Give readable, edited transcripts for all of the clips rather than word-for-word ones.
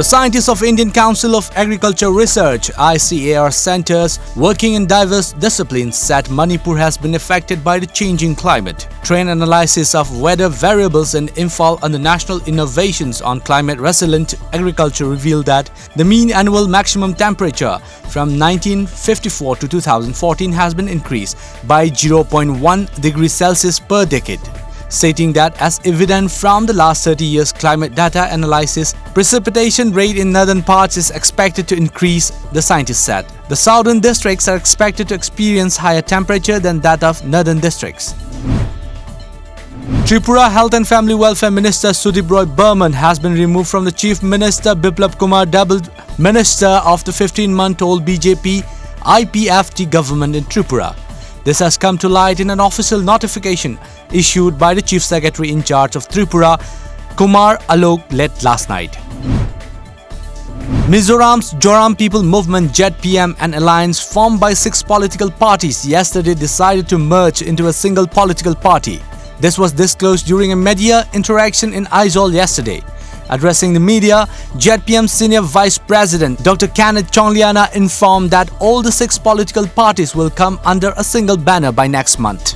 The scientists of Indian Council of Agriculture Research (ICAR) centers working in diverse disciplines said Manipur has been affected by the changing climate. Train analysis of weather variables in Imphal under National Innovations on Climate Resilient Agriculture revealed that the mean annual maximum temperature from 1954 to 2014 has been increased by 0.1 degrees Celsius per decade. Stating that as evident from the last 30 years climate data analysis, precipitation rate in northern parts is expected to increase, the scientists said. The southern districts are expected to experience higher temperature than that of northern districts. Tripura Health and Family Welfare Minister Sudip Roy Burman has been removed from the Chief Minister. Biplab Kumar doubled Minister of the 15-month-old BJP IPFT government in Tripura. This has come to light in an official notification issued by the Chief Secretary in charge of Tripura, Kumar Alok, late last night. Mizoram's Joram People Movement (JPM), an alliance formed by 6 political parties, yesterday decided to merge into a single political party. This was disclosed during a media interaction in Aizawl yesterday. Addressing the media, JPM Senior Vice President Dr. Kenneth Chongliana informed that all the 6 political parties will come under a single banner by next month.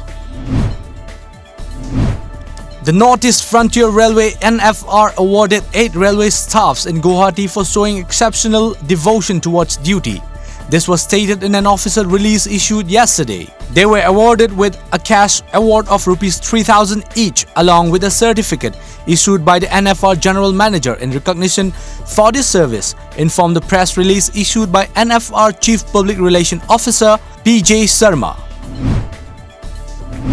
The Northeast Frontier Railway (NFR) awarded 8 railway staffs in Guwahati for showing exceptional devotion towards duty. This was stated in an official release issued yesterday. They were awarded with a cash award of Rs 3,000 each, along with a certificate issued by the NFR General Manager in recognition for this service, informed the press release issued by NFR Chief Public Relations Officer P.J. Sharma.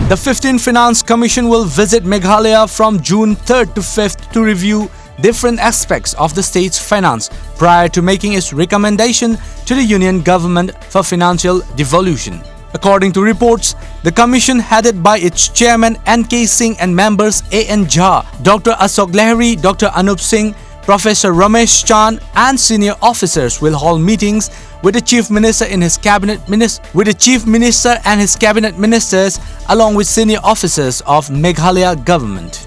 The 15th Finance Commission will visit Meghalaya from June 3rd to 5th to review different aspects of the state's finance prior to making its recommendation to the Union Government for financial devolution. According to reports, the commission headed by its chairman N.K. Singh and members A.N. Jha, Dr. Ashok Lahiri, Dr. Anup Singh, Professor Ramesh Chand and senior officers will hold meetings with the Chief Minister and his cabinet ministers along with senior officers of Meghalaya government.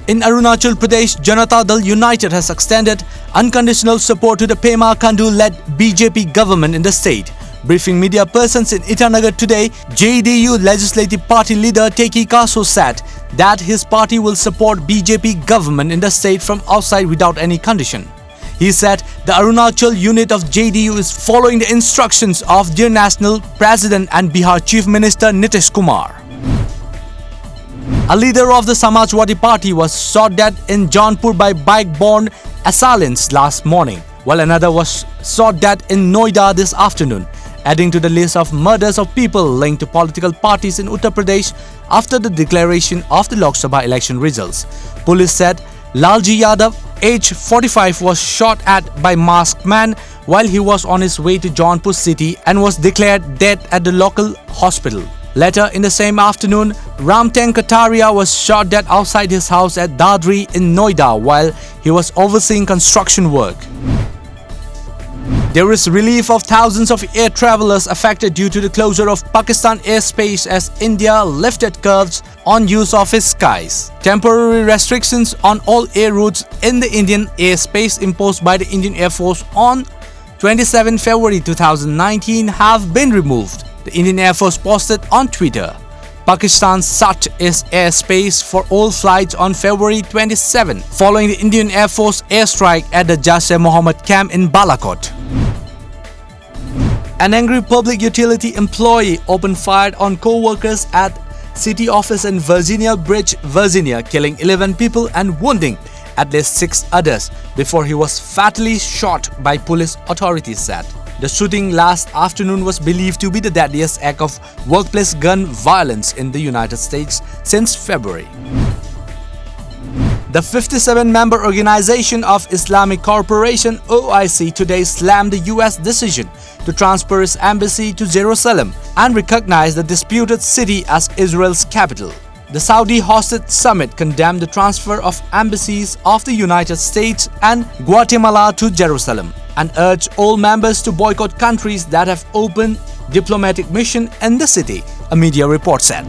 In Arunachal Pradesh, Janata Dal United has extended unconditional support to the Pema Khandu-led BJP government in the state. Briefing media persons in Itanagar today, JDU Legislative Party leader Teki Kaso said that his party will support BJP government in the state from outside without any condition. He said the Arunachal unit of JDU is following the instructions of their national president and Bihar Chief Minister Nitish Kumar. A leader of the Samajwadi Party was shot dead in Jaunpur by bike-borne assailants last morning, while another was shot dead in Noida this afternoon, adding to the list of murders of people linked to political parties in Uttar Pradesh after the declaration of the Lok Sabha election results. Police said Lalji Yadav, age 45, was shot at by masked man while he was on his way to Jaunpur city and was declared dead at the local hospital. Later in the same afternoon, Ramteng Kataria was shot dead outside his house at Dadri in Noida while he was overseeing construction work. There is relief of thousands of air travelers affected due to the closure of Pakistan airspace as India lifted curbs on use of its skies. Temporary restrictions on all air routes in the Indian airspace imposed by the Indian Air Force on 27 February 2019 have been removed. The Indian Air Force posted on Twitter, Pakistan shut its airspace for all flights on February 27, following the Indian Air Force airstrike at the Jaish-e-Mohammed camp in Balakot. An angry public utility employee opened fire on co-workers at city office in Virginia Beach, Virginia, killing 11 people and wounding at least 6 others before he was fatally shot by police, authorities said. The shooting last afternoon was believed to be the deadliest act of workplace gun violence in the United States since February. The 57-member Organization of Islamic Cooperation (OIC) today slammed the U.S. decision to transfer its embassy to Jerusalem and recognize the disputed city as Israel's capital. The Saudi-hosted summit condemned the transfer of embassies of the United States and Guatemala to Jerusalem and urged all members to boycott countries that have opened diplomatic mission in the city, a media report said.